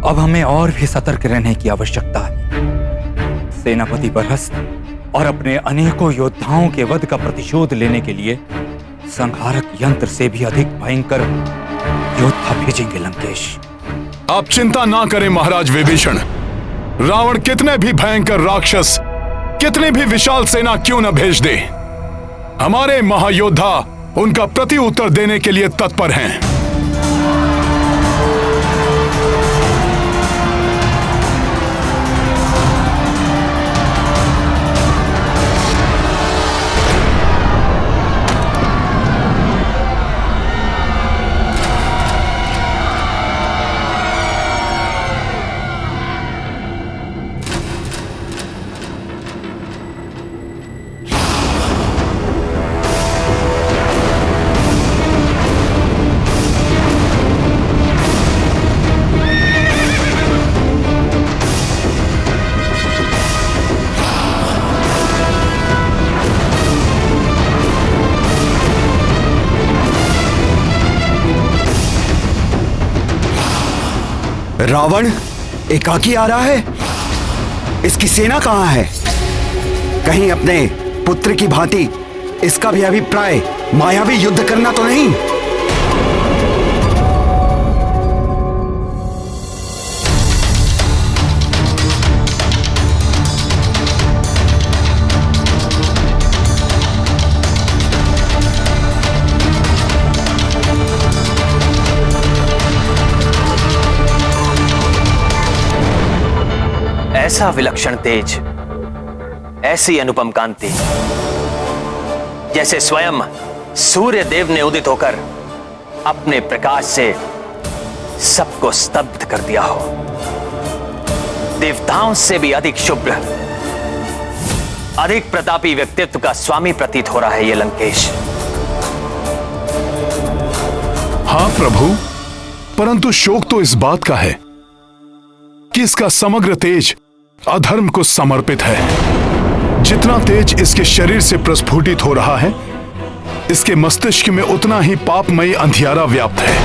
अब हमें और भी सतर्क रहने की आवश्यकता है। सेनापति बरहस्त और अपने अनेकों योद्धाओं के वध का प्रतिशोध लेने के लिए संहारक यंत्र से भी अधिक भयंकर योद्धा भेजेंगे लंकेश। आप चिंता ना करें महाराज विभीषण। रावण कितने भी भयंकर राक्षस, कितनी भी विशाल सेना क्यों न भेज दे, हमारे महायोद्धा उनका प्रति उत्तर देने के लिए तत्पर हैं। रावण एकाकी आ रहा है। इसकी सेना कहां है? कहीं अपने पुत्र की भांति इसका भी अभिप्राय मायावी युद्ध करना तो नहीं? ऐसा विलक्षण तेज, ऐसी अनुपम कांति, जैसे स्वयं सूर्य देव ने उदित होकर अपने प्रकाश से सबको स्तब्ध कर दिया हो। देवताओं से भी अधिक शुभ्र, अधिक प्रतापी व्यक्तित्व का स्वामी प्रतीत हो रहा है ये लंकेश। हाँ प्रभु, परंतु शोक तो इस बात का है कि इसका समग्र तेज अधर्म को समर्पित है। जितना तेज इसके शरीर से प्रस्फुटित हो रहा है, इसके मस्तिष्क में उतना ही पापमयी अंधियारा व्याप्त है।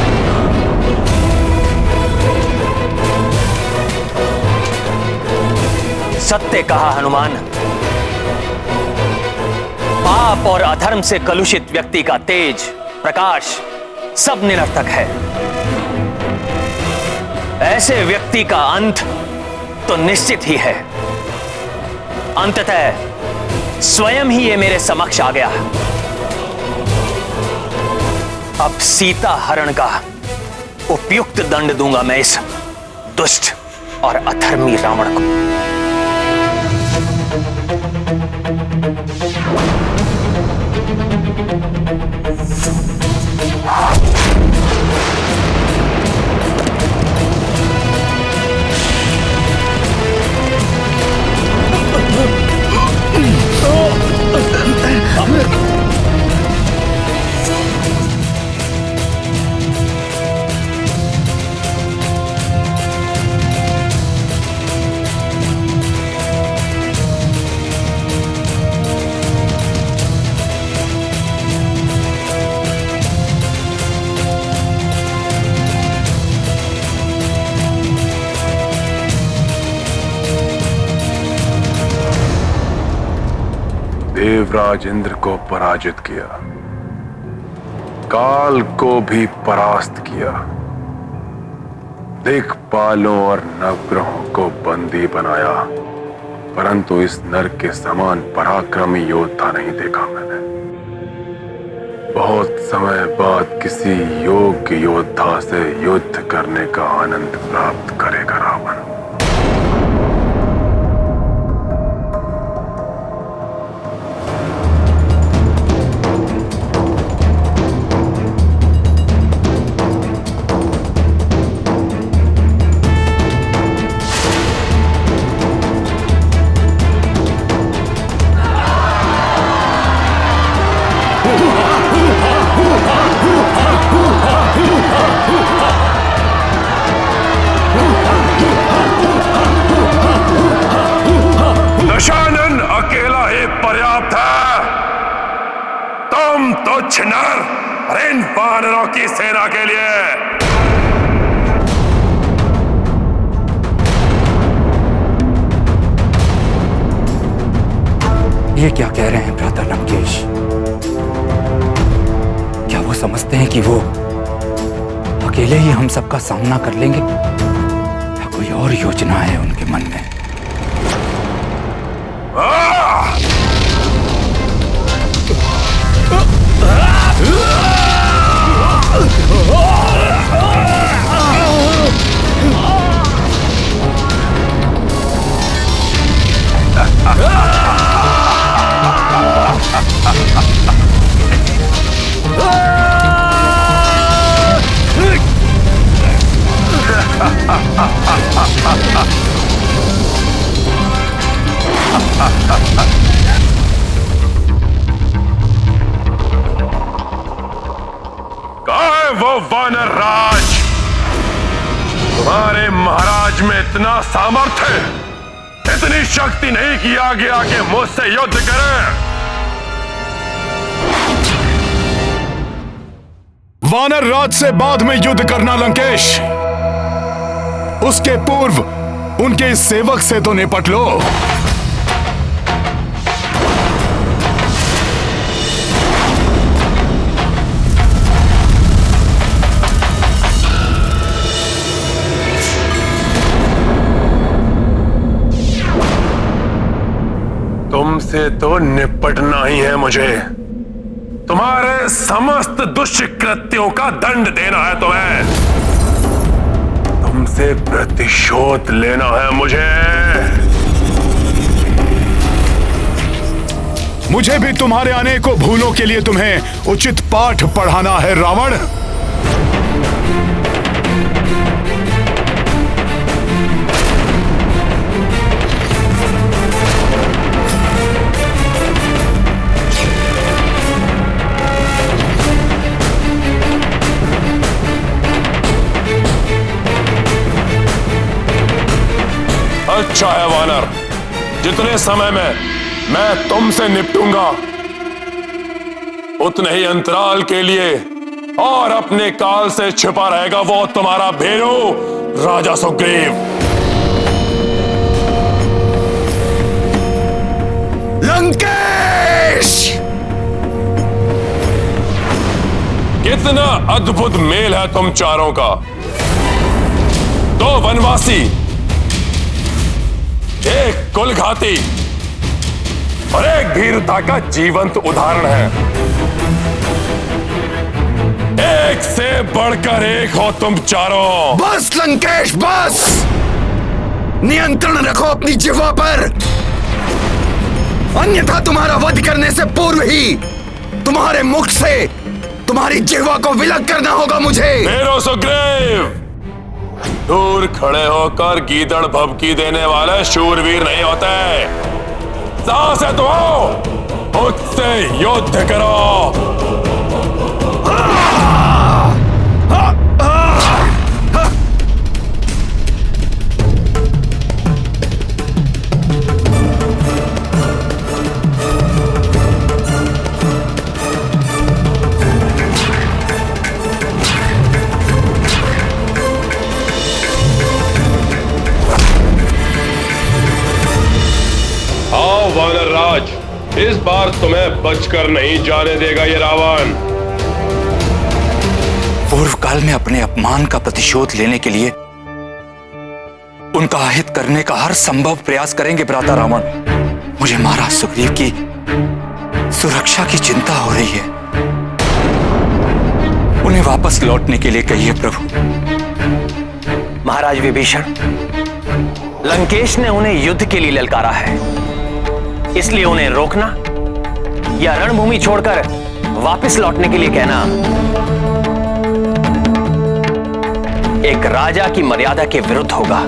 सत्य कहा हनुमान। पाप और अधर्म से कलुषित व्यक्ति का तेज, प्रकाश सब निरर्थक है। ऐसे व्यक्ति का अंत तो निश्चित ही है। अंततः स्वयं ही ये मेरे समक्ष आ गया। अब सीता हरण का उपयुक्त दंड दूंगा मैं इस दुष्ट और अधर्मी रावण को। देवराज इंद्र को पराजित किया, काल को भी परास्त किया, दिक्पालों और नवग्रहों को बंदी बनाया, परंतु इस नर के समान पराक्रमी योद्धा नहीं देखा मैंने। बहुत समय बाद किसी योग्य योद्धा से युद्ध करने का आनंद प्राप्त करेगा रावण। दशानन अकेला ही पर्याप्त है। तुम तुच्छ नर इन वानरों की सेना के लिए ये क्या कह रहे हैं भ्राता लंकेश? क्या वो समझते हैं कि वो अकेले ही हम सबका सामना कर लेंगे, या कोई और योजना है उनके मन में? वो वानर राज, तुम्हारे महाराज में इतना सामर्थ्य, इतनी शक्ति नहीं कि आगे आके मुझसे युद्ध करें। वानर राज से बाद में युद्ध करना लंकेश, उसके पूर्व उनके इस सेवक से तो निपट लो। तुमसे तो निपटना ही है मुझे। तुम्हारे समस्त दुष्कृत्यों का दंड देना है तुम्हें। तुमसे प्रतिशोध लेना है मुझे। मुझे भी तुम्हारे अनेकों भूलों के लिए तुम्हें उचित पाठ पढ़ाना है रावण। अच्छा है वानर, जितने समय में मैं तुमसे निपटूंगा उतने ही अंतराल के लिए और अपने काल से छिपा रहेगा वो तुम्हारा भेरू राजा सुग्रीव। लंकेश! कितना अद्भुत मेल है तुम चारों का। दो वनवासी, एक कुलघाती और एक भीरुता का जीवंत उदाहरण है। एक से बढ़कर एक हो तुम चारों। बस लंकेश बस! नियंत्रण रखो अपनी जिह्वा पर, अन्यथा तुम्हारा वध करने से पूर्व ही तुम्हारे मुख से तुम्हारी जिह्वा को विलग करना होगा मुझे। मेरो सुग्रीव, दूर खड़े होकर गीदड़ भभकी देने वाले शूरवीर नहीं होते। साहस है तो आओ, मुझसे युद्ध करो। वानर राज, इस बार तुम्हें बचकर नहीं जाने देगा ये रावण। पूर्व काल में अपने अपमान का प्रतिशोध लेने के लिए उनका अहित करने का हर संभव प्रयास करेंगे भ्राता रावण। मुझे महाराज सुग्रीव की सुरक्षा की चिंता हो रही है। उन्हें वापस लौटने के लिए कहिए प्रभु। महाराज विभीषण, लंकेश ने उन्हें युद्ध के लिए ललकारा है, इसलिए उन्हें रोकना या रणभूमि छोड़कर वापस लौटने के लिए कहना एक राजा की मर्यादा के विरुद्ध होगा।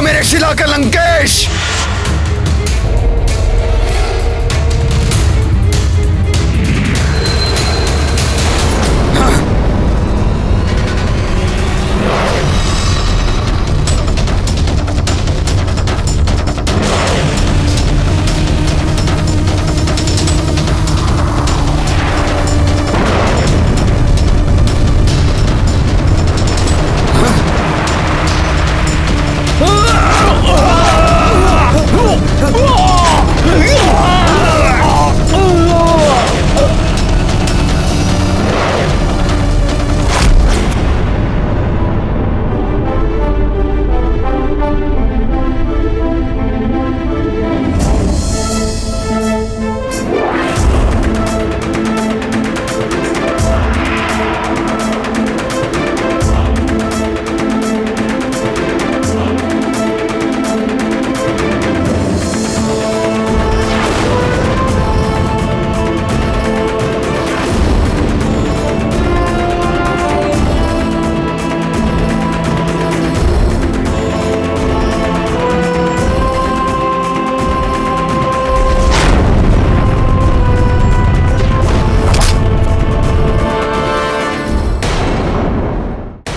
मेरे शिला का लंकेश।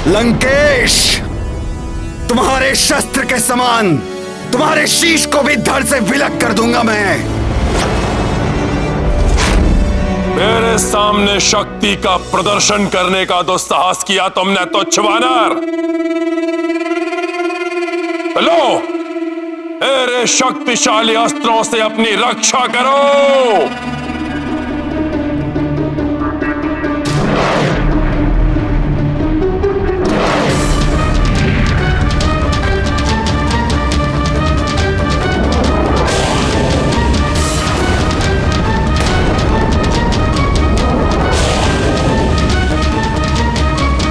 लंकेश, तुम्हारे शस्त्र के समान तुम्हारे शीश को भी धड़ से विलग कर दूंगा मैं। मेरे सामने शक्ति का प्रदर्शन करने का दुस्साहस किया तुमने तुच्छ वानर। लो, मेरे शक्तिशाली अस्त्रों से अपनी रक्षा करो।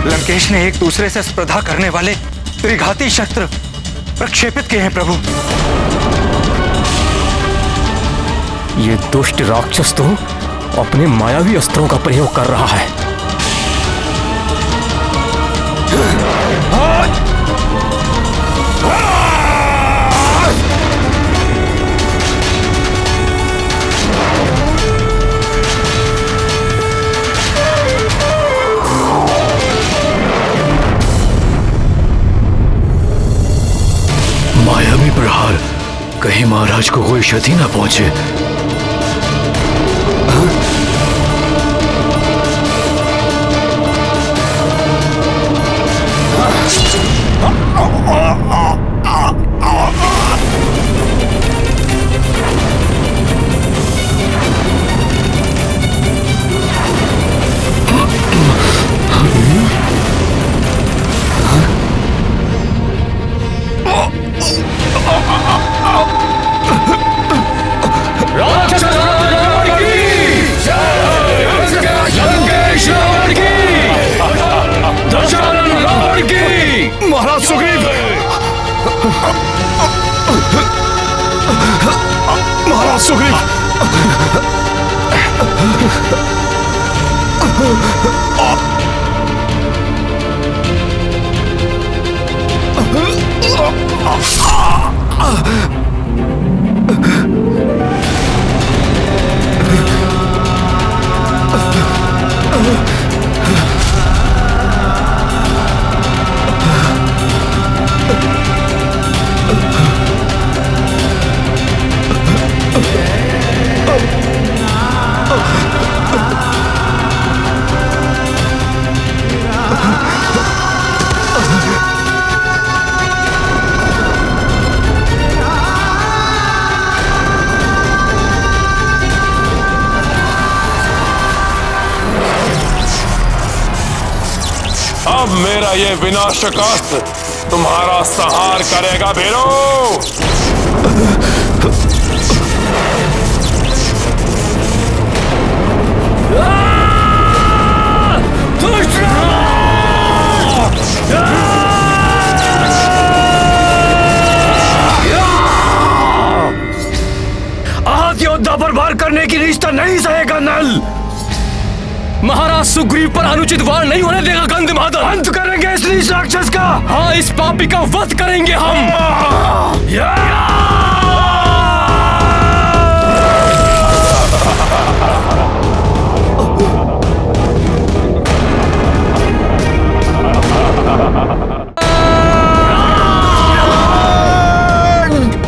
लंकेश ने एक दूसरे से स्पर्धा करने वाले त्रिघाती शस्त्र प्रक्षेपित किए हैं प्रभु। ये दुष्ट राक्षस तो अपने मायावी अस्त्रों का प्रयोग कर रहा है। मायावी प्रहार, कहीं महाराज को कोई क्षति न पहुंचे। महाराज सुग्रीव, महाराज सुग्रीव, अब मेरा ये विनाशक अस्त्र तुम्हारा संहार करेगा भीरो। आज योद्धा पर वार करने की रिश्ता नहीं सहेगा नल। महाराज सुग्रीव पर अनुचित वार नहीं होने देगा गंधमादन। अंत करेंगे इस नीच राक्षस का। हाँ, इस पापी का वध करेंगे हम।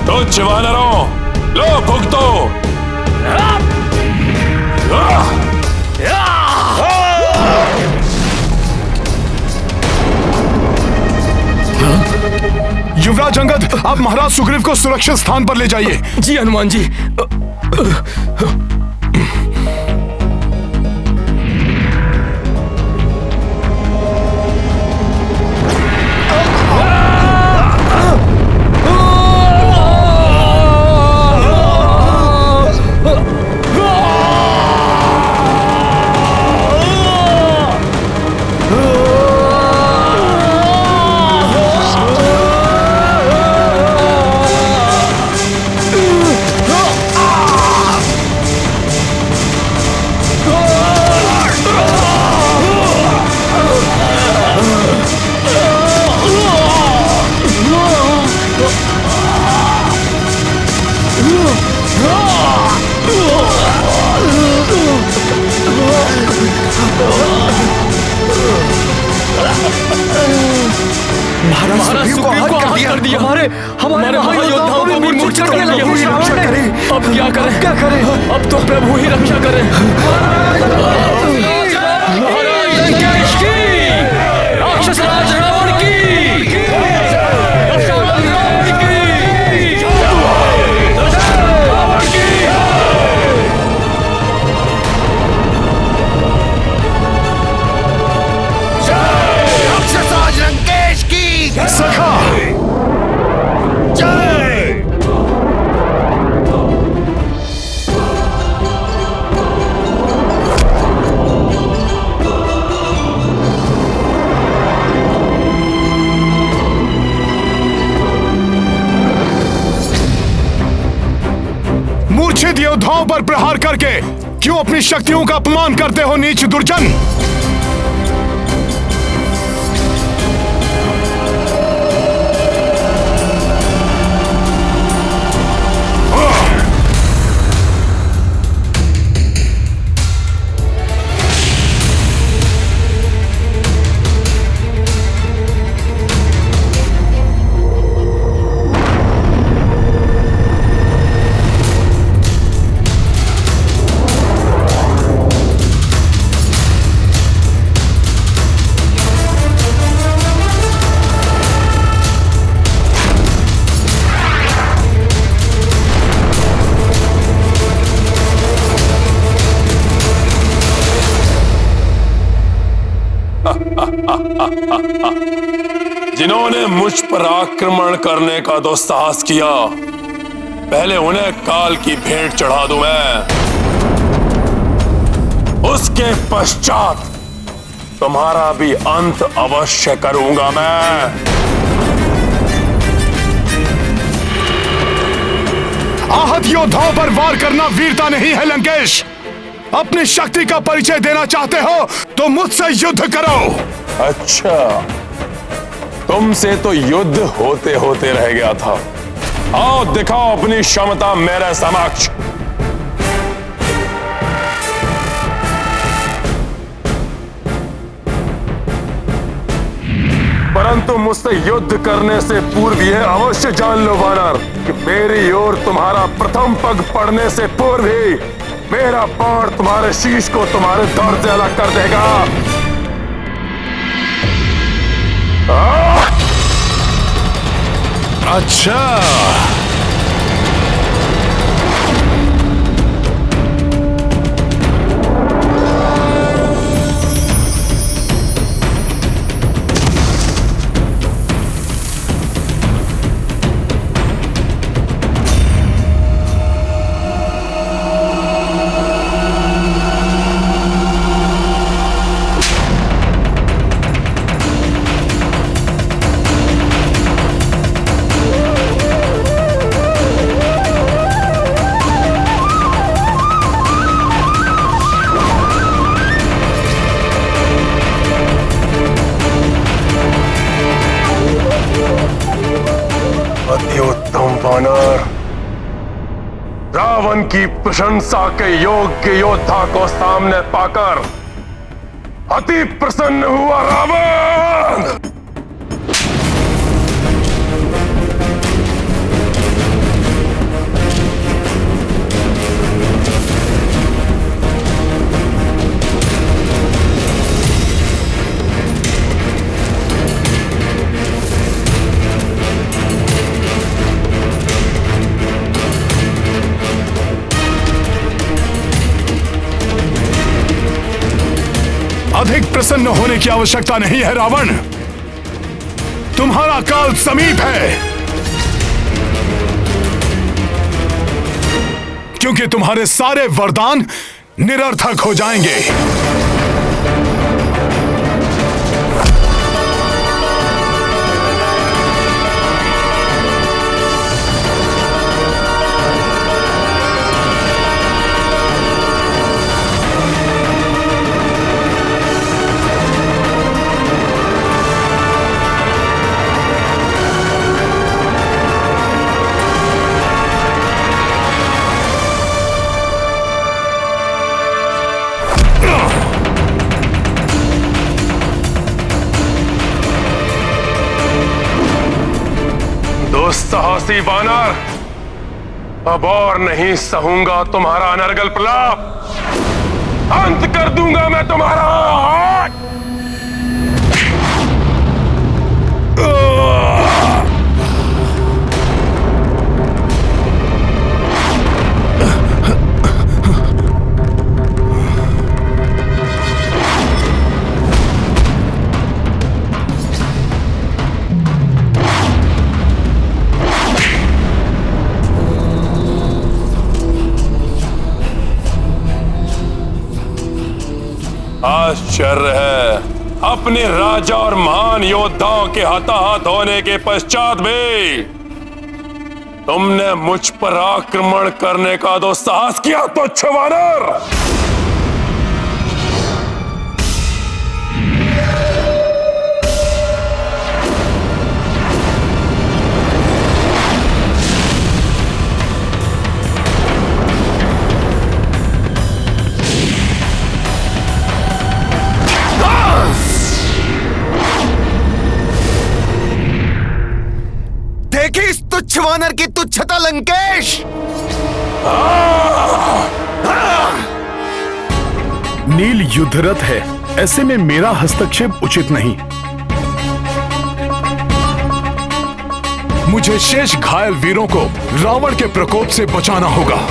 तुच्छ वानरों, लो भुगतो। युवराज अंगद, आप महाराज सुग्रीव को सुरक्षित स्थान पर ले जाइए। जी हनुमान जी। महाराज सुग्रीव को आहत कर दिया। हमारे महायोद्धाओं को भी मूर्छित कर दिया। अब क्या करें? अब तो प्रभु ही रक्षा करें। महाराज लंकेश की, राक्षस राज रावण की, सखा जय। मूर्छित योद्धाओं पर प्रहार करके क्यों अपनी शक्तियों का अपमान करते हो नीच दुर्जन? जिन्होंने मुझ पर आक्रमण करने का दुस्साहस किया, पहले उन्हें काल की भेंट चढ़ा दूं मैं। उसके पश्चात तुम्हारा भी अंत अवश्य करूंगा मैं। आहत योद्धाओं पर वार करना वीरता नहीं है लंकेश। अपनी शक्ति का परिचय देना चाहते हो तो मुझसे युद्ध करो। अच्छा, तुमसे तो युद्ध होते होते रह गया था। आओ दिखाओ अपनी क्षमता मेरे समक्ष। परंतु मुझसे युद्ध करने से पूर्व यह अवश्य जान लो वानर कि मेरी ओर तुम्हारा प्रथम पग पड़ने से पूर्व ही मेरा बाण तुम्हारे शीश को तुम्हारे धड़ से अलग कर देगा। अच्छा, की प्रशंसा के योग्य योद्धा को सामने पाकर अति प्रसन्न हुआ रावण। अधिक प्रसन्न होने की आवश्यकता नहीं है रावण। तुम्हारा काल समीप है, क्योंकि तुम्हारे सारे वरदान निरर्थक हो जाएंगे। साहसी वानर, अब और नहीं सहूंगा तुम्हारा अनर्गल प्रलाप। अंत कर दूंगा मैं तुम्हारा। आश्चर्य है, अपने राजा और महान योद्धाओं के हताहत होने के पश्चात भी तुमने मुझ पर आक्रमण करने का तो साहस किया, तुच्छ वानर। इस तुच्छ वानर की तुच्छता लंकेश। नील युद्धरत है, ऐसे में मेरा हस्तक्षेप उचित नहीं। मुझे शेष घायल वीरों को रावण के प्रकोप से बचाना होगा।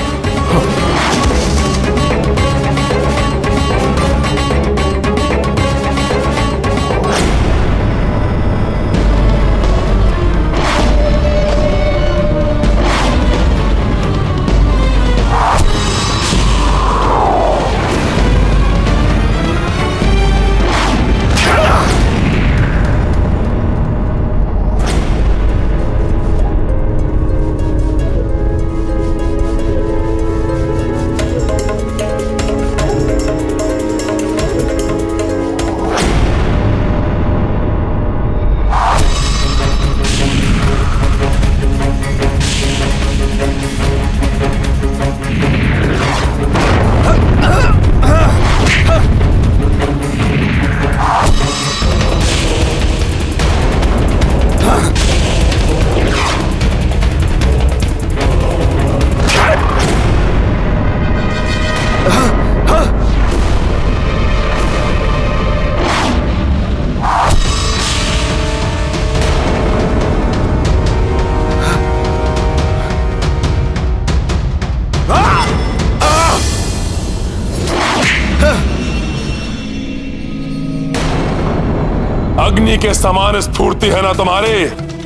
अग्नि के समान स्फूर्ति है ना तुम्हारी,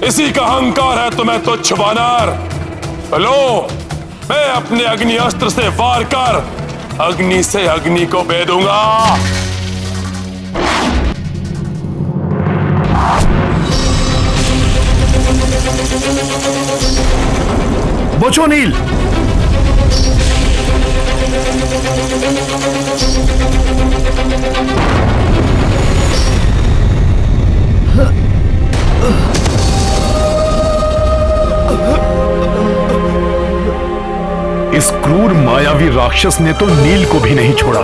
इसी का अहंकार है तुम्हें तुच्छ वानर। लो, मैं अपने अग्नि अस्त्र से वार कर अग्नि से अग्नि को भेदूंगा। बचो नील। इस क्रूर मायावी राक्षस ने तो नील को भी नहीं छोड़ा।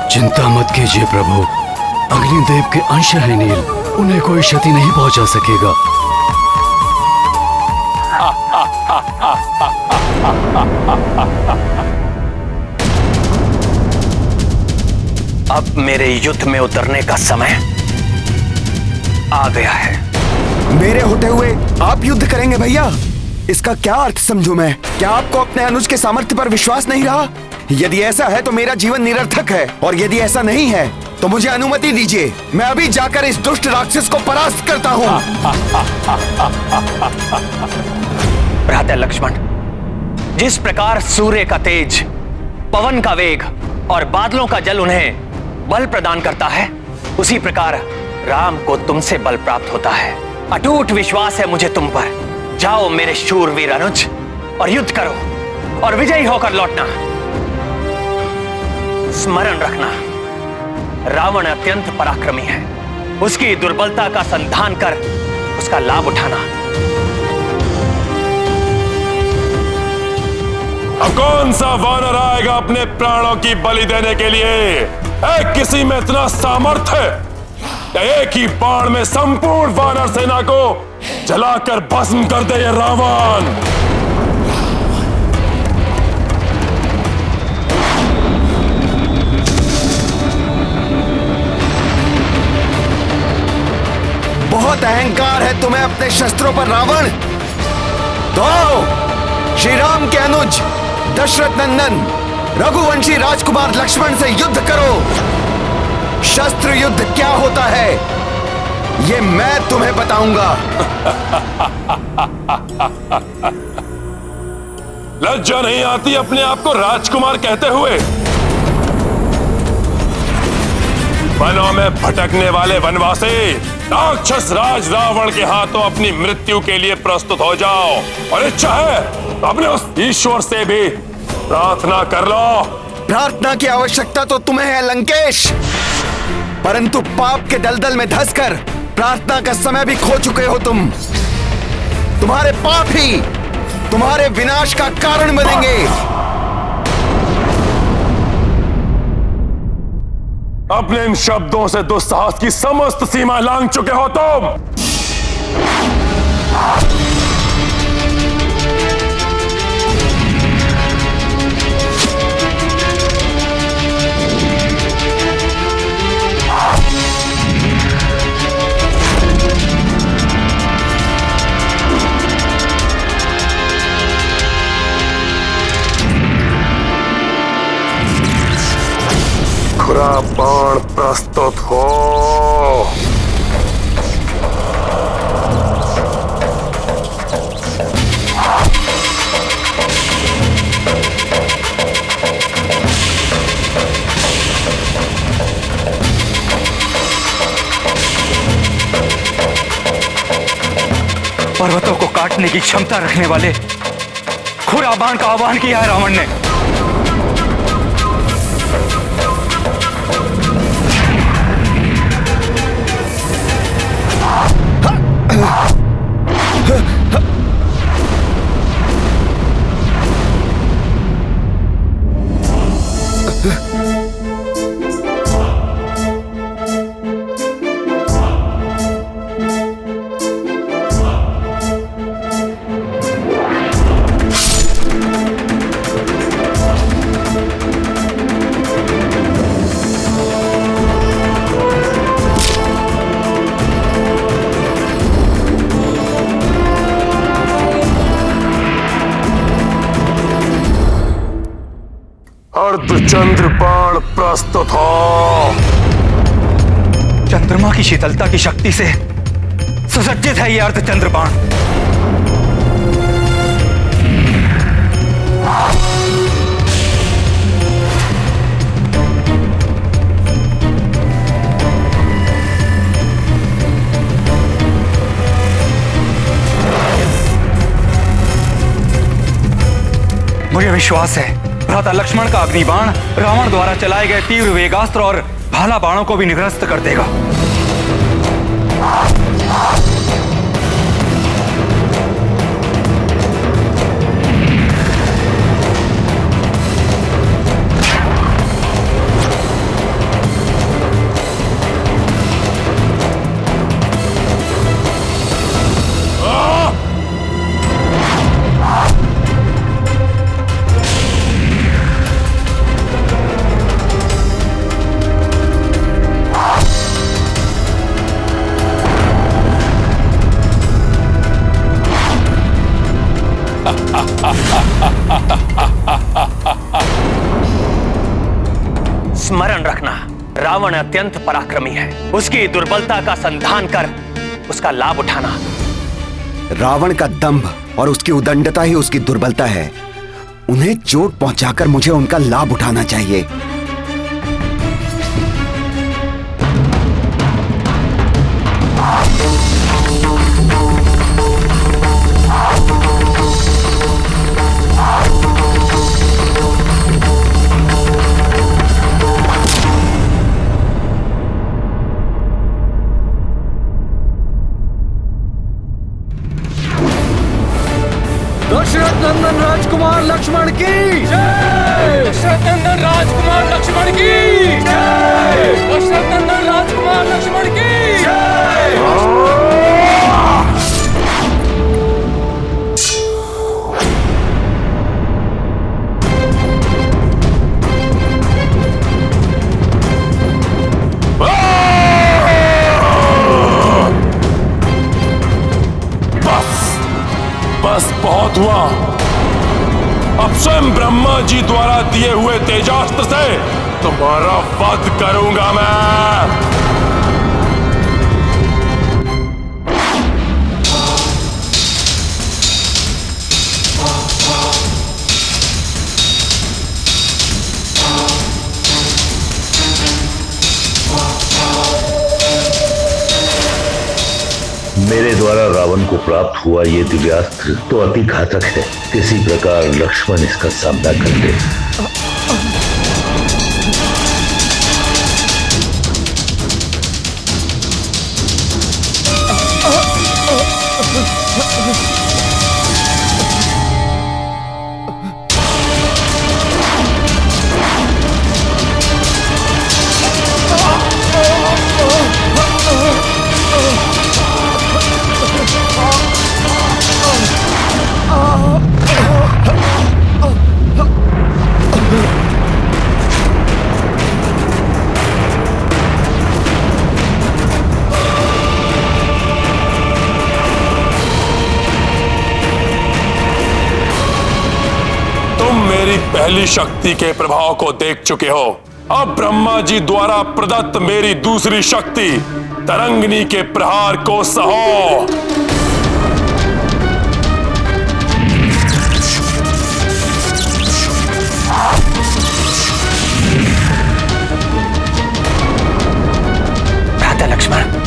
चिंता मत कीजिए प्रभु, अग्निदेव के अंश है नील, उन्हें कोई क्षति नहीं पहुंचा सकेगा। अब मेरे युद्ध में उतरने का समय आ गया है। मेरे होते हुए आप युद्ध करेंगे भैया? इसका क्या अर्थ समझूं मैं? क्या आपको अपने अनुज के सामर्थ्य पर विश्वास नहीं रहा? यदि ऐसा है तो मेरा जीवन निरर्थक है, और यदि ऐसा नहीं है तो मुझे अनुमति दीजिए, मैं अभी जाकर इस दुष्ट राक्षस को परास्त करता हूं। भ्राता लक्ष्मण, जिस प्रकार सूर्य का तेज, पवन का वेग और बादलों का जल उन्हें बल प्रदान करता है, उसी प्रकार राम को तुमसे बल प्राप्त होता है। अटूट विश्वास है मुझे तुम पर। जाओ मेरे शूरवीर अनुज, और युद्ध करो और विजयी होकर लौटना। स्मरण रखना, रावण अत्यंत पराक्रमी है। उसकी दुर्बलता का संधान कर उसका लाभ उठाना। अब कौन सा वानर आएगा अपने प्राणों की बलि देने के लिए? किसी में इतना सामर्थ्य है एक ही बाण में संपूर्ण वानर सेना को जलाकर भस्म कर दे ये रावण। बहुत अहंकार है तुम्हें अपने शस्त्रों पर रावण। तो आओ, श्री राम के अनुज दशरथ नंदन रघुवंशी राजकुमार लक्ष्मण से युद्ध करो। शस्त्र युद्ध क्या होता है ये मैं तुम्हें बताऊंगा। लज्जा नहीं आती अपने आप को राजकुमार कहते हुए? वनों में भटकने वाले वनवासी, राक्षस राज रावण के हाथों अपनी मृत्यु के लिए प्रस्तुत हो जाओ, और इच्छा है तो अपने उस ईश्वर से भी प्रार्थना कर लो। प्रार्थना की आवश्यकता तो तुम्हें है लंकेश, परंतु पाप के दलदल में धंसकर प्रार्थना का समय भी खो चुके हो तुम। तुम्हारे पाप ही तुम्हारे विनाश का कारण बनेंगे। अपने इन शब्दों से दुस्साहस की समस्त सीमा लांघ चुके हो तुम। खुरा बाण प्रस्तुत हो। पर्वतों को काटने की क्षमता रखने वाले खुरा बाण का आह्वान किया है रावण ने। अर्धचंद्र बाण प्रस्तुत हो। चंद्रमा की शीतलता की शक्ति से सुसज्जित है यह अर्धचंद्र बाण। मुझे विश्वास है भ्राता लक्ष्मण का अग्निबाण रावण द्वारा चलाए गए तीव्र वेगास्त्र और भाला बाणों को भी निरस्त कर देगा। स्मरण रखना, रावण अत्यंत पराक्रमी है। उसकी दुर्बलता का संधान कर उसका लाभ उठाना। रावण का दंभ और उसकी उदंडता ही उसकी दुर्बलता है। उन्हें चोट पहुंचाकर मुझे उनका लाभ उठाना चाहिए। दशरथ नंदन राजकुमार लक्ष्मण की जय। दशरथ नंदन राजकुमार लक्ष्मण की जय। दशरथ नंदन राजकुमार लक्ष्मण की जय। बस बहुत हुआ। अब स्वयं ब्रह्मा जी द्वारा दिए हुए तेजास्त्र से तुम्हारा वध करूंगा मैं। मेरे द्वारा रावण को प्राप्त हुआ ये दिव्यास्त्र तो अति घातक है। किसी प्रकार लक्ष्मण इसका सामना कर ले। पहली शक्ति के प्रभाव को देख चुके हो। अब ब्रह्मा जी द्वारा प्रदत्त मेरी दूसरी शक्ति तरंगिनी के प्रहार को सहो। भ्राता लक्ष्मण,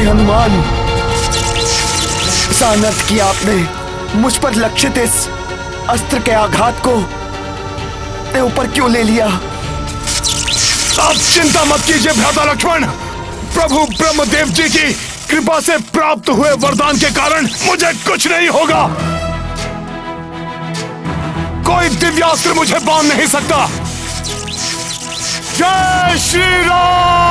हनुमान, इस अनर्थ किया आपने। मुझ पर लक्षित इस अस्त्र के आघात को ऊपर क्यों ले लिया? आप चिंता मत कीजिए भ्राता लक्ष्मण। प्रभु ब्रह्मदेव जी की कृपा से प्राप्त हुए वरदान के कारण मुझे कुछ नहीं होगा। कोई दिव्यास्त्र मुझे बांध नहीं सकता। जय श्री राम।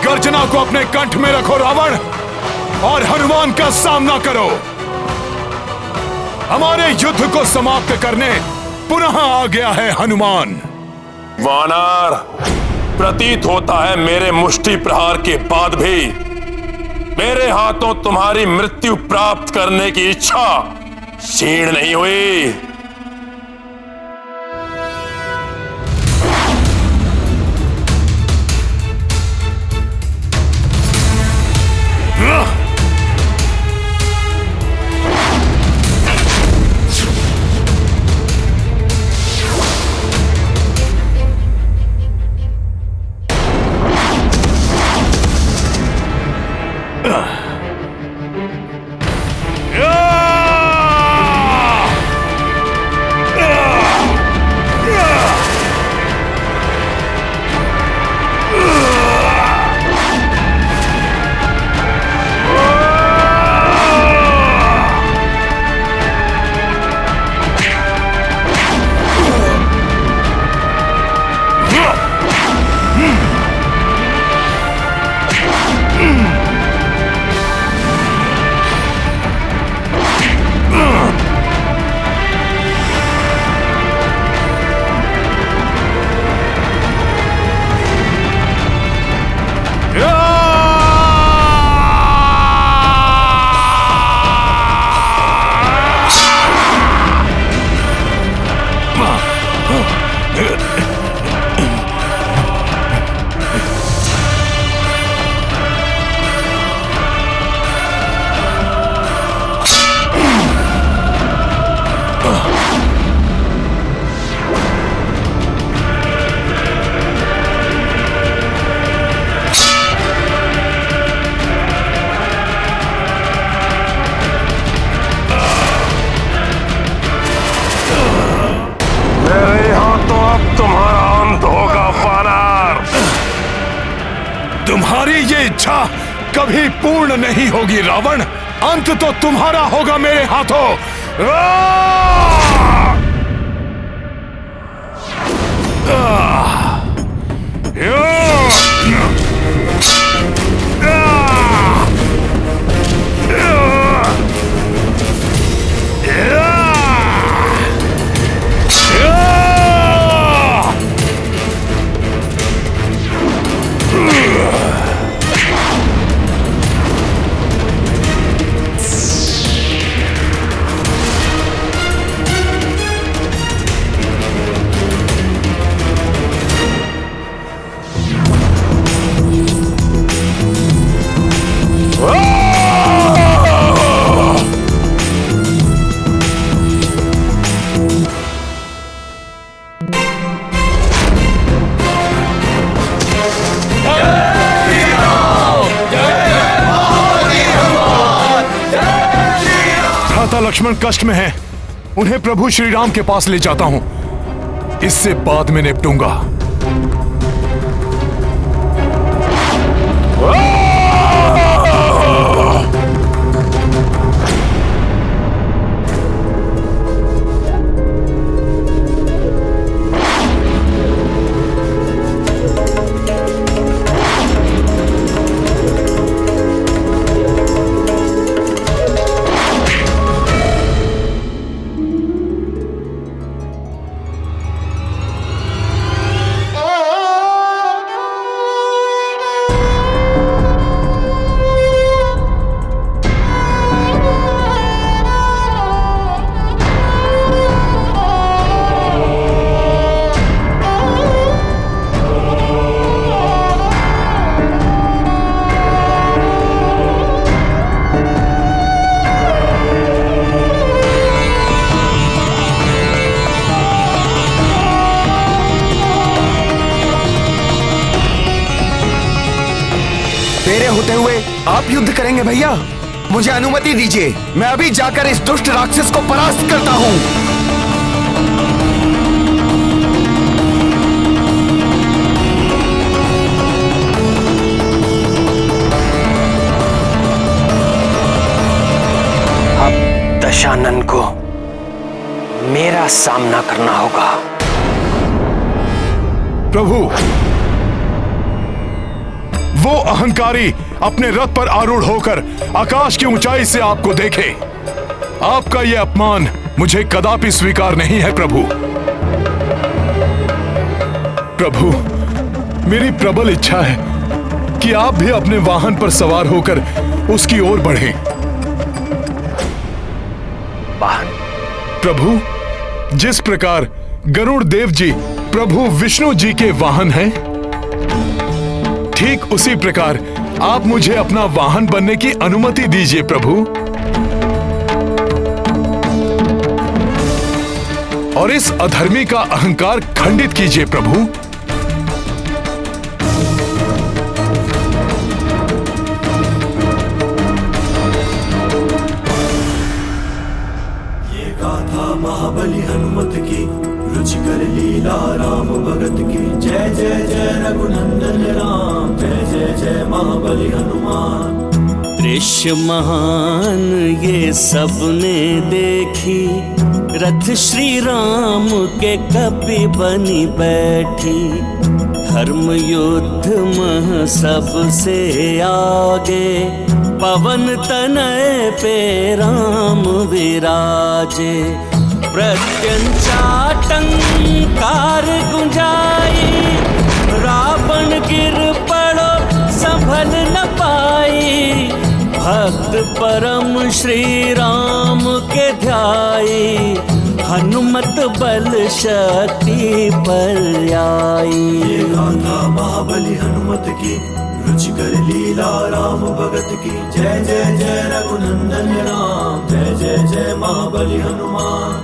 गर्जना को अपने कंठ में रखो रावण, और हनुमान का सामना करो। हमारे युद्ध को समाप्त करने पुनः आ गया है हनुमान। वानर, प्रतीत होता है मेरे मुष्टि प्रहार के बाद भी मेरे हाथों तुम्हारी मृत्यु प्राप्त करने की इच्छा क्षीण नहीं हुई। तुम्हारी ये इच्छा कभी पूर्ण नहीं होगी रावण। अंत तो तुम्हारा होगा मेरे हाथों। लक्ष्मण कष्ट में हैं, उन्हें प्रभु श्री राम के पास ले जाता हूं, इससे बाद में निपटूंगा। होते हुए आप युद्ध करेंगे भैया? मुझे अनुमति दीजिए, मैं अभी जाकर इस दुष्ट राक्षस को परास्त करता हूं। अब दशानन को मेरा सामना करना होगा। प्रभु, वो अहंकारी अपने रथ पर आरूढ़ होकर आकाश की ऊंचाई से आपको देखे। आपका यह अपमान मुझे कदापि स्वीकार नहीं है प्रभु। प्रभु, मेरी प्रबल इच्छा है कि आप भी अपने वाहन पर सवार होकर उसकी ओर बढ़ें। वाहन? प्रभु, जिस प्रकार गरुड़ देव जी प्रभु विष्णु जी के वाहन हैं, ठीक उसी प्रकार आप मुझे अपना वाहन बनने की अनुमति दीजिए प्रभु। और इस अधर्मी का अहंकार खंडित कीजिए प्रभु। लीला राम भगत की जय जय जय रघुनंदन राम जय जय जय महाबली हनुमान। दृश्य महान ये सबने देखी, रथ श्री राम के कपि बनी बैठी। धर्म युद्ध मह सबसे आगे, पवन तनय पे राम विराजे। प्रत्यंचाटंकार गुंजाई, रावण गिर पड़ो संभल न पाई। भक्त परम श्री राम के ध्याई, हनुमत बल शक्ति पर आई। ये गाथा महाबली हनुमत की, रुचिकर लीला राम भगत की जय जय जय रघुनंदन राम जय जय जय महाबली हनुमान।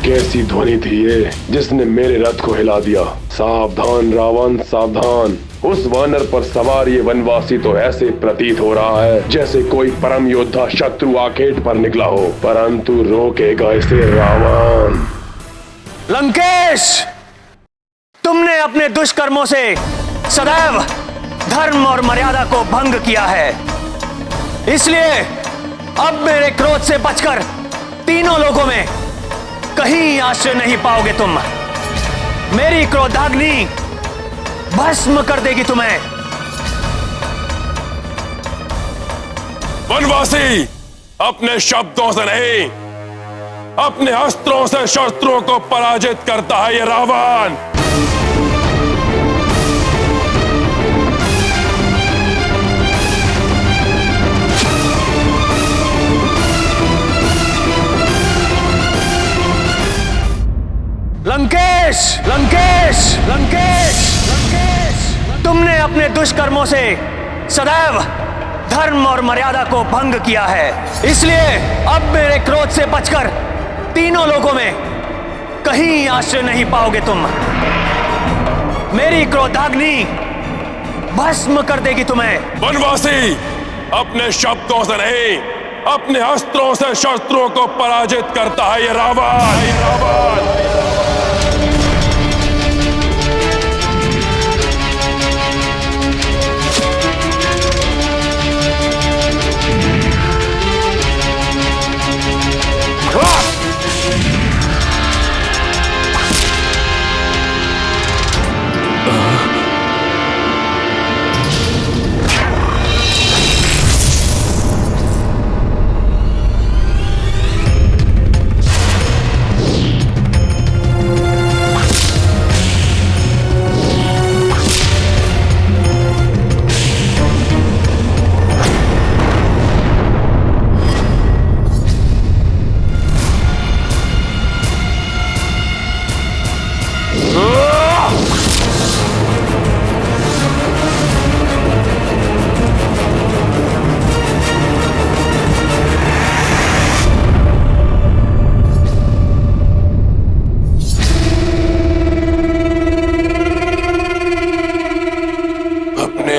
कैसी ध्वनि थी ये जिसने मेरे रथ को हिला दिया। सावधान रावण सावधान, उस वानर पर सवार ये वनवासी तो ऐसे प्रतीत हो रहा है जैसे कोई परम योद्धा शत्रु आखेट पर निकला हो, परंतु रोकेगा इसे रावण। लंकेश, तुमने अपने दुष्कर्मों से सदैव धर्म और मर्यादा को भंग किया है, इसलिए अब मेरे क्रोध से बचकर तीनों लोगों में कहीं आश्रय नहीं पाओगे तुम। मेरी क्रोधाग्नि भस्म कर देगी तुम्हें। वनवासी अपने शब्दों से नहीं, अपने अस्त्रों से शत्रुओं को पराजित करता है ये रावण। लंकेश, लंकेश, लंकेश, लंकेश, तुमने अपने दुष्कर्मों से सदैव धर्म और मर्यादा को भंग किया है, इसलिए अब मेरे क्रोध से बचकर तीनों लोगों में कहीं आश्रय नहीं पाओगे तुम। मेरी क्रोधाग्नि भस्म कर देगी तुम्हें। वनवासी अपने शब्दों से नहीं, अपने अस्त्रों से शत्रुओं को पराजित करता है ये रावण।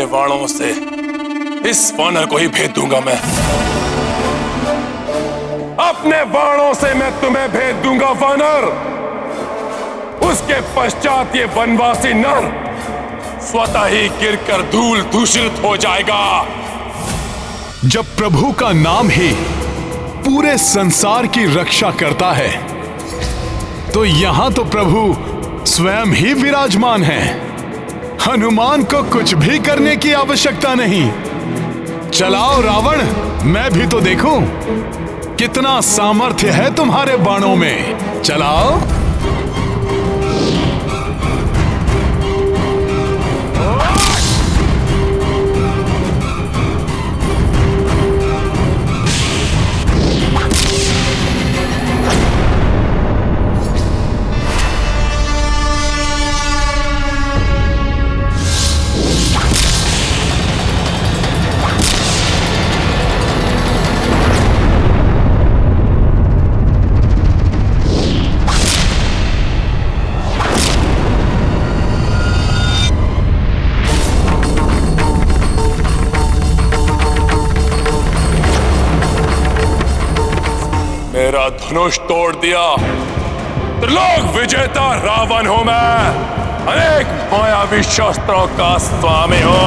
बाणों से इस वानर को ही भेद दूंगा मैं। अपने बाणों से मैं तुम्हें भेद दूंगा वानर। उसके पश्चात ये वनवासी नर स्वतः ही गिरकर धूल दूषित हो जाएगा। जब प्रभु का नाम ही पूरे संसार की रक्षा करता है, तो यहां तो प्रभु स्वयं ही विराजमान है। हनुमान को कुछ भी करने की आवश्यकता नहीं। चलाओ रावण, मैं भी तो देखूं कितना सामर्थ्य है तुम्हारे बाणों में। चलाओ। मेरा धनुष तोड़ दिया। त्रिलोक विजेता रावण हूं मैं, अनेक मायावी शस्त्रों का स्वामी हूं।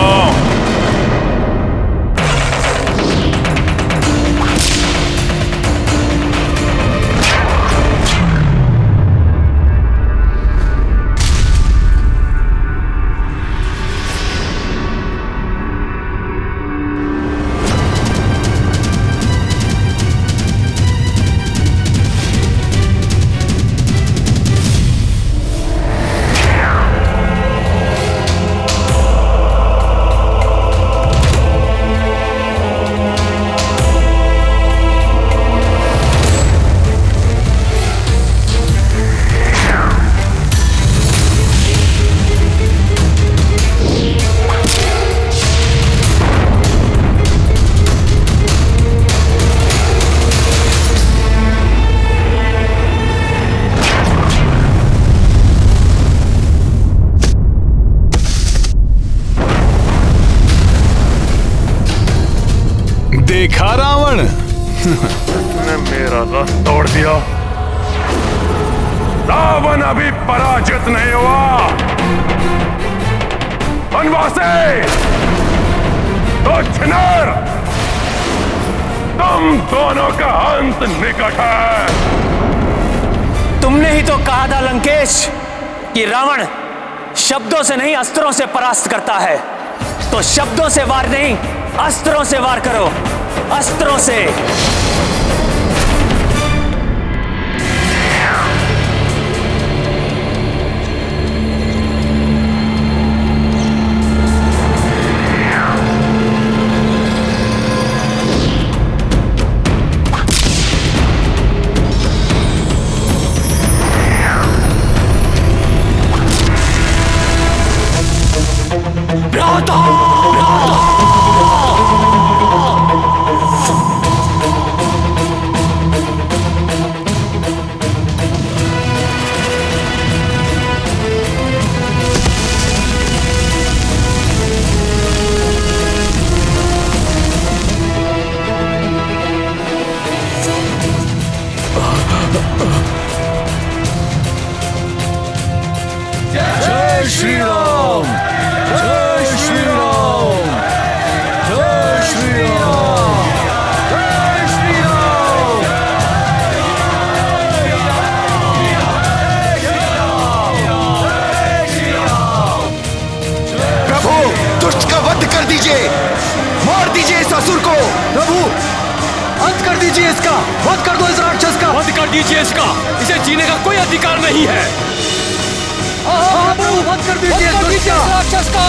देखा रावण, उसने मेरा रथ तोड़ दिया। रावण अभी पराजित नहीं हुआ। वनवासी, तो छिनर, तुम दोनों का अंत निकट है। तुमने ही तो कहा था लंकेश कि रावण शब्दों से नहीं अस्त्रों से परास्त करता है, तो शब्दों से वार नहीं अस्त्रों से वार करो, अस्त्रों से। मार दीजिए इस असुर को। प्रभु, अंत कर दीजिए इसका, वध कर दो इस राक्षस का। वध कर दीजिए इसका, इसे जीने का कोई अधिकार नहीं है। प्रभु, वध कर दीजिए इस राक्षस का।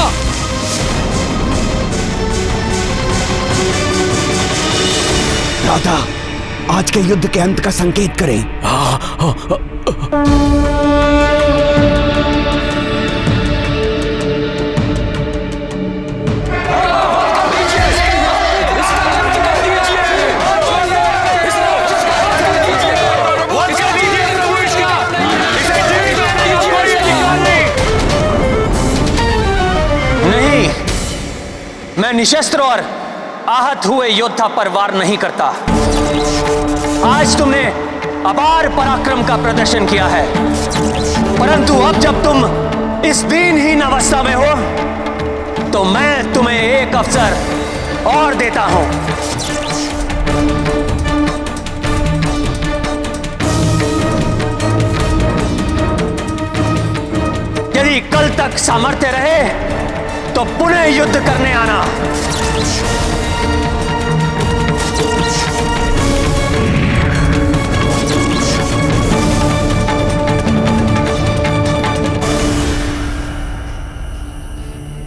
राधा, आज के युद्ध के अंत का संकेत करें। मैं निशस्त्र और आहत हुए योद्धा पर वार नहीं करता। आज तुमने अपार पराक्रम का प्रदर्शन किया है, परंतु अब जब तुम इस दीनहीन अवस्था में हो, तो मैं तुम्हें एक अवसर और देता हूं। यदि कल तक सामर्थ्य रहे तो पुनः युद्ध करने आना।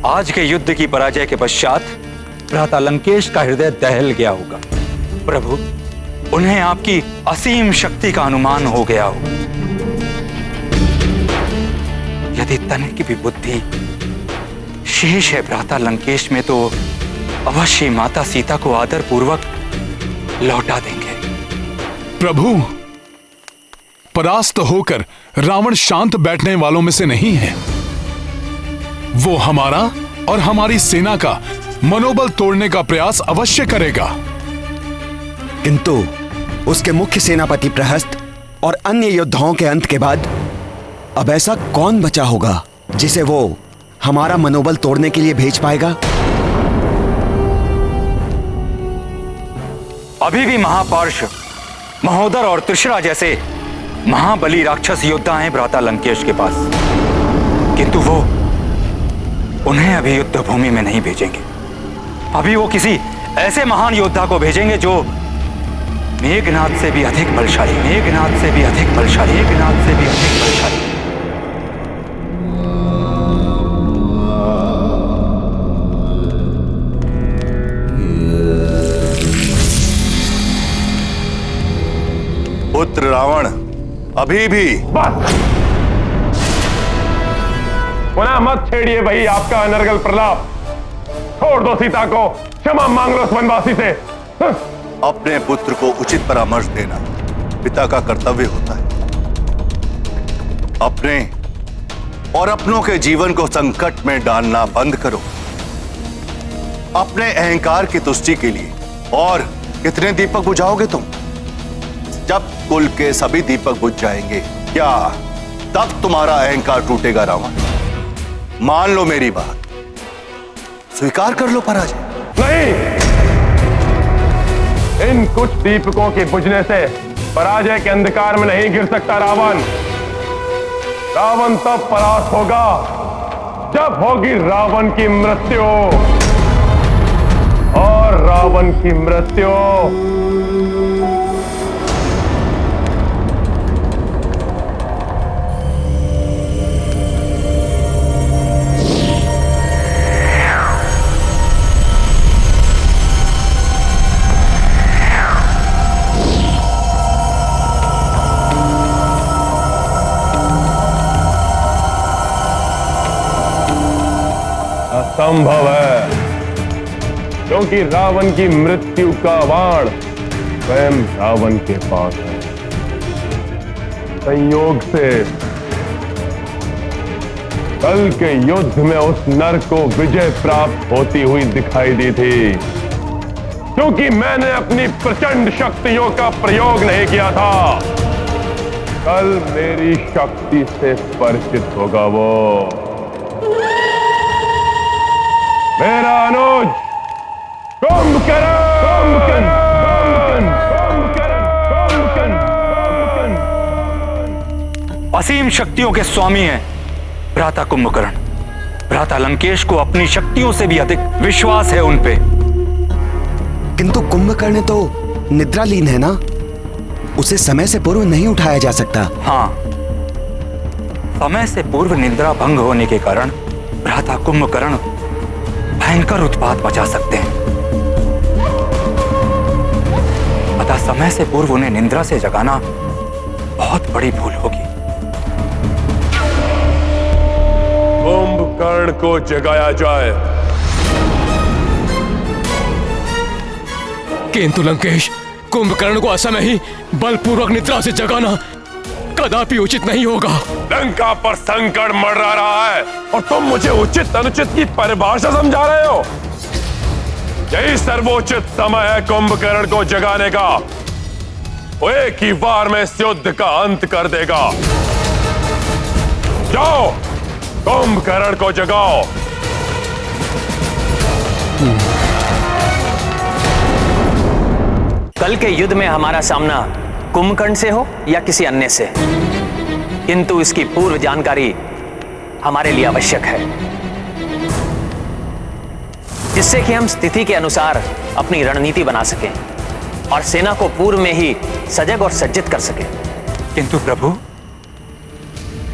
आज के युद्ध की पराजय के पश्चात भ्राता लंकेश का हृदय दहल गया होगा। प्रभु, उन्हें आपकी असीम शक्ति का अनुमान हो गया होगा। यदि तनिक की भी बुद्धि शेष है भ्राता लंकेश में, तो अवश्य माता सीता को आदर पूर्वक लौटा देंगे। प्रभु, परास्त होकर रावण शांत बैठने वालों में से नहीं है। वो हमारा और हमारी सेना का मनोबल तोड़ने का प्रयास अवश्य करेगा। किंतु उसके मुख्य सेनापति प्रहस्त और अन्य योद्धाओं के अंत के बाद अब ऐसा कौन बचा होगा जिसे वो हमारा मनोबल तोड़ने के लिए भेज पाएगा? अभी भी महापार्श, महोदर और त्रिशरा जैसे महाबली राक्षस योद्धा हैं भ्राता लंकेश के पास, किंतु वो उन्हें अभी युद्ध भूमि में नहीं भेजेंगे। अभी वो किसी ऐसे महान योद्धा को भेजेंगे जो मेघनाद से भी अधिक बलशाली, मेघनाद से भी अधिक बलशाली, मेघनाद से भी अधिक बलशाली। पुत्र रावण अभी भी पुनः मत छेड़िए भाई आपका अनर्गल प्रलाप। छोड़ दो सीता को, क्षमा मांग लो उस वनवासी से। अपने पुत्र को उचित परामर्श देना पिता का कर्तव्य होता है। अपने और अपनों के जीवन को संकट में डालना बंद करो। अपने अहंकार की तुष्टि के लिए और कितने दीपक बुझाओगे तुम? जब कुल के सभी दीपक बुझ जाएंगे, क्या तब तुम्हारा अहंकार टूटेगा रावण? मान लो मेरी बात, स्वीकार कर लो पराजय। नहीं, इन कुछ दीपकों के बुझने से पराजय के अंधकार में नहीं गिर सकता रावण। रावण तब परास्त होगा जब होगी रावण की मृत्यु, और रावण की मृत्यु असंभव है, क्योंकि रावण की मृत्यु का बाण स्वयं रावण के पास है। संयोग से कल के युद्ध में उस नर को विजय प्राप्त होती हुई दिखाई दी थी, क्योंकि मैंने अपनी प्रचंड शक्तियों का प्रयोग नहीं किया था। कल मेरी शक्ति से परिचित होगा वो मेरा अनुज कुंभकर्ण। असीम शक्तियों के स्वामी हैं भ्राता कुंभकर्ण। भ्राता लंकेश को अपनी शक्तियों से भी अधिक विश्वास है उन पे। किंतु कुंभकर्ण तो निद्रालीन है ना, उसे समय से पूर्व नहीं उठाया जा सकता। हाँ, समय से पूर्व निद्रा भंग होने के कारण भ्राता कुंभकर्ण भयंकर उत्पात मचा सकते हैं। अतः समय से पूर्व उन्हें निद्रा से जगाना बहुत बड़ी भूल होगी। कुंभकर्ण को जगाया जाए। किंतु लंकेश, कुंभकर्ण को असमय ही बलपूर्वक निद्रा से जगाना कदापि उचित नहीं होगा। लंका पर संकट मंडरा रहा है और तुम मुझे उचित अनुचित की परिभाषा समझा रहे हो। यही सर्वोचित समय है कुंभकर्ण को जगाने का। वो एक ही बार में इस युद्ध का अंत कर देगा। जाओ, कुंभकर्ण को जगाओ। कल के युद्ध में हमारा सामना कुंभकर्ण से हो या किसी अन्य से, किंतु इसकी पूर्व जानकारी हमारे लिए आवश्यक है, जिससे कि हम स्थिति के अनुसार अपनी रणनीति बना सकें और सेना को पूर्व में ही सजग और सज्जित कर सकें। किंतु प्रभु,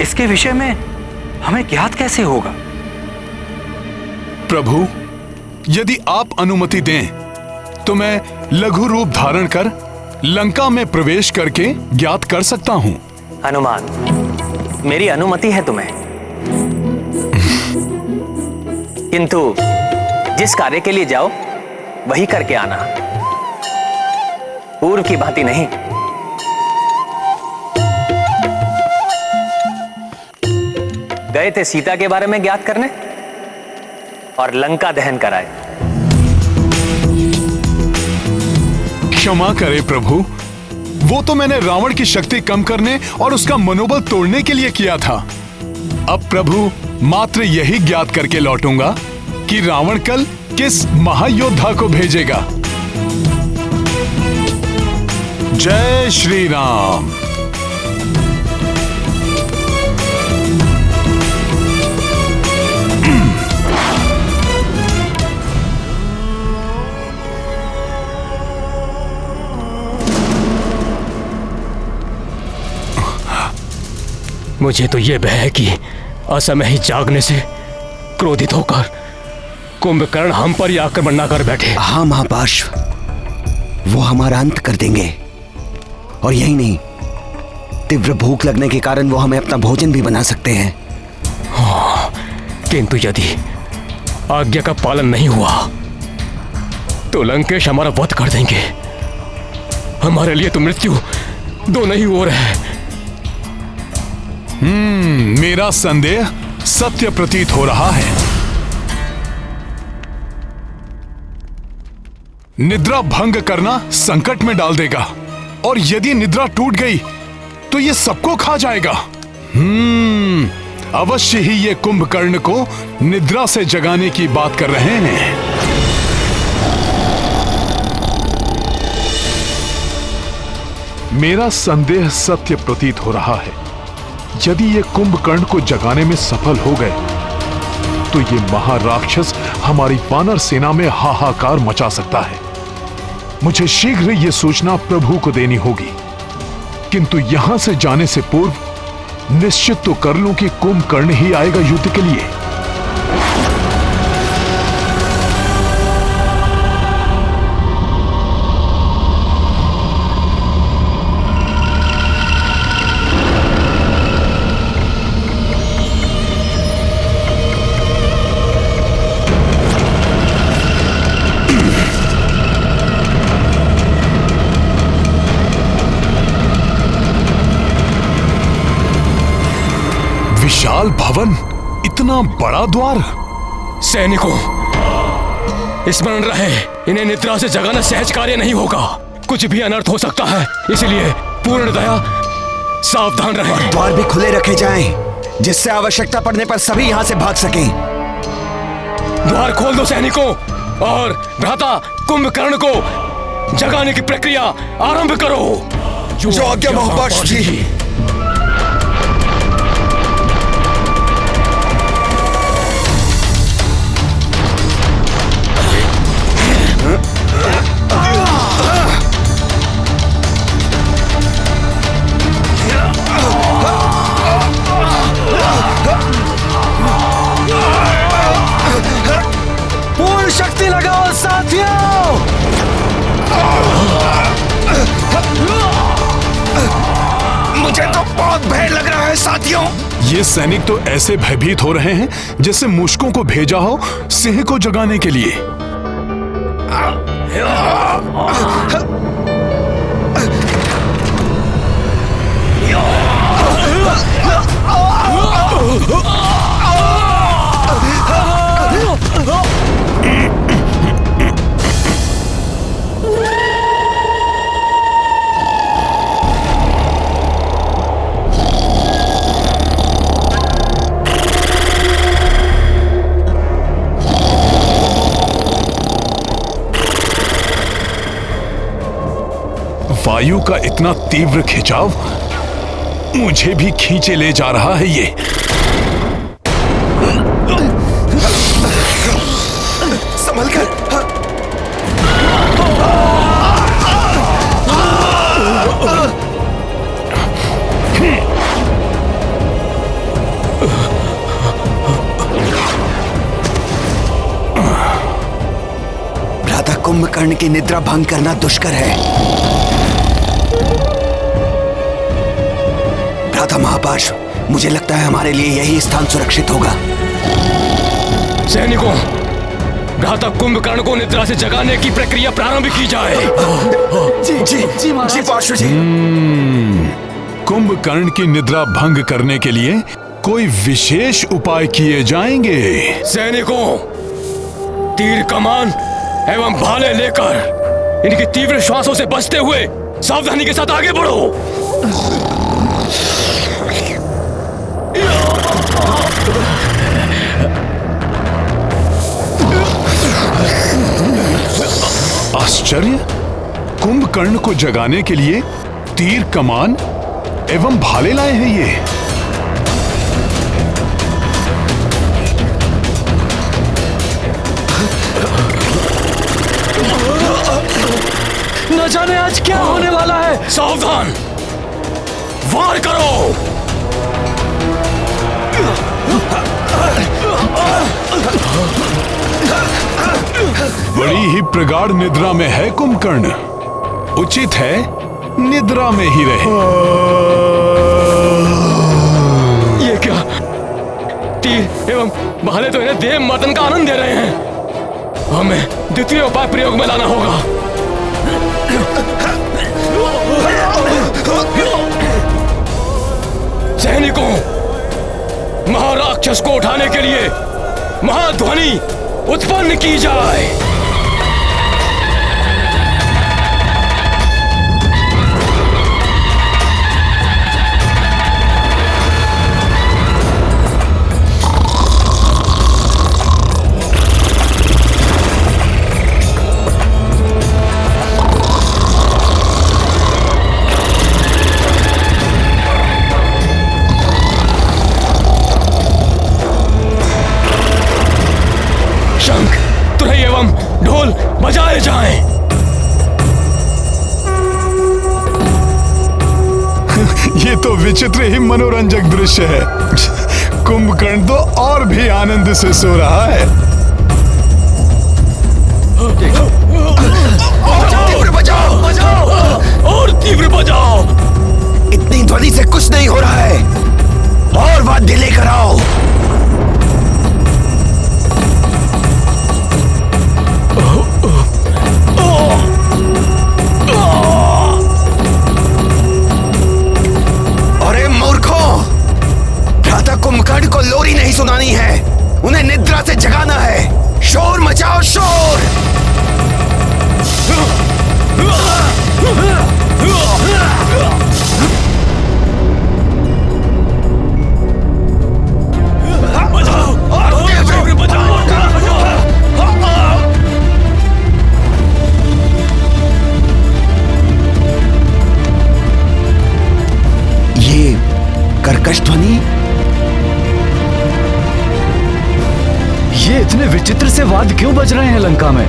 इसके विषय में हमें ज्ञात कैसे होगा? प्रभु, यदि आप अनुमति दें तो मैं लघु रूप धारण कर लंका में प्रवेश करके ज्ञात कर सकता हूं। हनुमान, मेरी अनुमति है तुम्हें, किंतु जिस कार्य के लिए जाओ वही करके आना, पूर्व की भांति नहीं। गए थे सीता के बारे में ज्ञात करने और लंका दहन कराए। क्षमा करें प्रभु, वो तो मैंने रावण की शक्ति कम करने और उसका मनोबल तोड़ने के लिए किया था। अब प्रभु मात्र यही ज्ञात करके लौटूंगा कि रावण कल किस महायोद्धा को भेजेगा। जय श्री राम। मुझे तो ये भय है कि असमय ही जागने से क्रोधित होकर कुंभकर्ण हम पर ही आक्रमण न कर बैठे। हाँ महापार्श्व, वो हमारा अंत कर देंगे। और यही नहीं, तीव्र भूख लगने के कारण वो हमें अपना भोजन भी बना सकते हैं। हाँ, किंतु यदि आज्ञा का पालन नहीं हुआ तो लंकेश हमारा वध कर देंगे। हमारे लिए तो मृत्यु दोनों ही ओर है। मेरा संदेह सत्य प्रतीत हो रहा है। निद्रा भंग करना संकट में डाल देगा, और यदि निद्रा टूट गई तो ये सबको खा जाएगा। अवश्य ही ये कुंभकर्ण को निद्रा से जगाने की बात कर रहे हैं। मेरा संदेह सत्य प्रतीत हो रहा है। यदि ये कुंभकर्ण को जगाने में सफल हो गए तो ये महाराक्षस हमारी वानर सेना में हाहाकार मचा सकता है। मुझे शीघ्र ये सूचना प्रभु को देनी होगी, किंतु यहां से जाने से पूर्व निश्चित तो कर लूं कि कुंभकर्ण ही आएगा युद्ध के लिए। विशाल भवन, इतना बड़ा द्वार। सैनिकों, स्मरण रहे, इन्हें निद्रा से जगाना सहज कार्य नहीं होगा। कुछ भी अनर्थ हो सकता है, इसलिए पूर्णतया सावधान रहें। द्वार भी खुले रखे जाएं, जिससे आवश्यकता पड़ने पर सभी यहां से भाग सकें। द्वार खोल दो सैनिकों, और भ्राता कुंभकर्ण को जगाने की प्रक्रिया आरंभ करो। जो आज्ञा महापार्श्व जी। पूर्ण शक्ति लगाओ साथियों। मुझे तो बहुत भय लग रहा है साथियों। ये सैनिक तो ऐसे भयभीत हो रहे हैं जैसे मूषकों को भेजा हो सिंह को जगाने के लिए। वायु का इतना तीव्र खिंचाव मुझे भी खींचे ले जा रहा है। ये संभल कर। भ्राता कुंभकर्ण की निद्रा भंग करना दुष्कर है। भ्राता महापार्श्व, मुझे लगता है हमारे लिए यही स्थान सुरक्षित होगा। सैनिकों, भ्राता कुंभकर्ण को निद्रा से जगाने की प्रक्रिया प्रारंभ की जाए। जी जी जी जी पार्श्व जी। कुंभकर्ण की निद्रा भंग करने के लिए कोई विशेष उपाय किए जाएंगे। सैनिकों, तीर कमान एवं भाले लेकर इनकी तीव्र श्वासों से बचते हुए सावधानी के साथ आगे बढ़ो। आश्चर्य, कुंभकर्ण को जगाने के लिए तीर कमान एवं भाले लाए हैं ये। न जाने आज क्या होने वाला है। सावधान, वार करो। बड़ी ही प्रगाढ़ निद्रा में है कुंभकर्ण, उचित है निद्रा में ही रहे। ये क्या? तीर एवं भाले तो इन्हें देव मर्दन का आनंद दे रहे हैं। हमें द्वितीय उपाय प्रयोग में लाना होगा। सैनिकों, महाराक्षस को उठाने के लिए महाध्वनि उत्पन्न की जाए। ढोल बजाए जाएं। ये तो विचित्र ही मनोरंजक दृश्य है। कुंभकर्ण तो और भी आनंद से सो रहा है। तीव्र बजाओ, बजाओ और तीव्र बजाओ। इतनी ध्वनि से कुछ नहीं हो रहा है, और वाद्य लेकर आओ। कुंभकर्ण को लोरी नहीं सुनानी है, उन्हें निद्रा से जगाना है। शोर मचाओ, शोर। ये कर्कश ध्वनि, ये इतने विचित्र से वाद्य क्यों बज रहे हैं लंका में?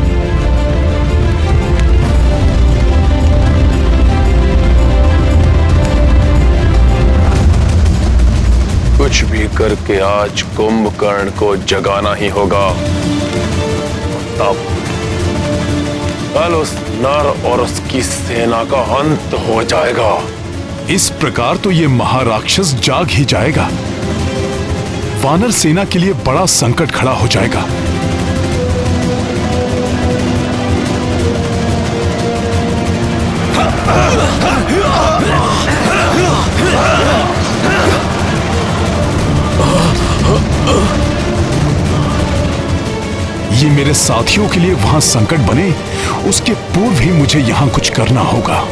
कुछ भी करके आज कुंभकर्ण को जगाना ही होगा। तब कल उस नर और उसकी सेना का अंत हो जाएगा। इस प्रकार तो ये महाराक्षस जाग ही जाएगा। वानर सेना के लिए बड़ा संकट खड़ा हो जाएगा। ये मेरे साथियों के लिए वहां संकट बने, उसके पूर्व ही मुझे यहां कुछ करना होगा।